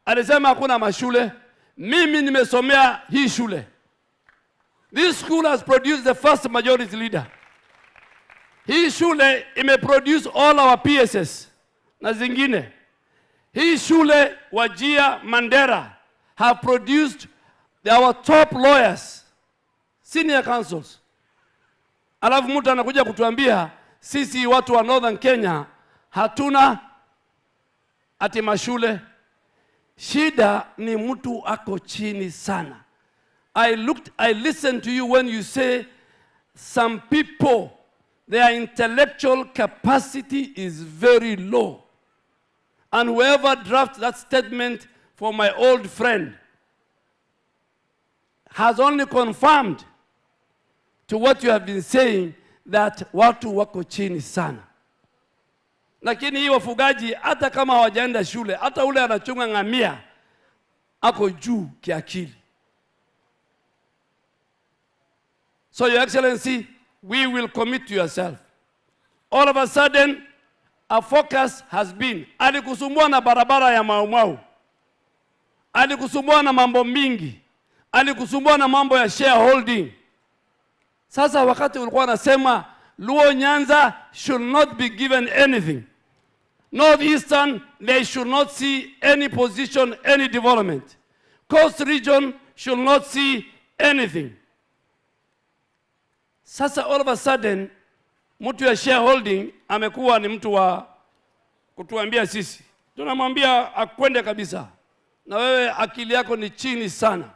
alisema hakuna mashule. Mimi nimesomea hii shule. This school has produced the first majority leader. Hii shule imeproduce all our PSS na zingine. Hii shule Wajir, Mandera have produced our top lawyers, senior counsels. Alafu mtu anakuja kutuambia sisi watu wa Northern Kenya hatuna ati mashule. Shida ni mtu ako chini sana. I listened to you when you say some people, their intellectual capacity is very low. And whoever drafted that statement for my old friend has only confirmed to what you have been saying, that watu wako chini sana. Lakini hii wafugaji hata kama hawajaenda shule, hata ule anachunga ngamia ako juu kiakili. So Your Excellency, we will commit to yourself. All of a sudden, our focus has been, alikusumbua na barabara ya Mau Mau, alikusumbua na mambo mingi, alikusumbua na mambo ya shareholding. Sasa wakati ulikuwa unasema Luo Nyanza should not be given anything, Northeastern, they should not see any position, any development, Coast Region should not see anything. Sasa all of a sudden, mtu ya shareholding amekuwa ni mtu wa kutuambia sisi. Tunamwambia akwende kabisa. Na wewe akili yako ni chini sana.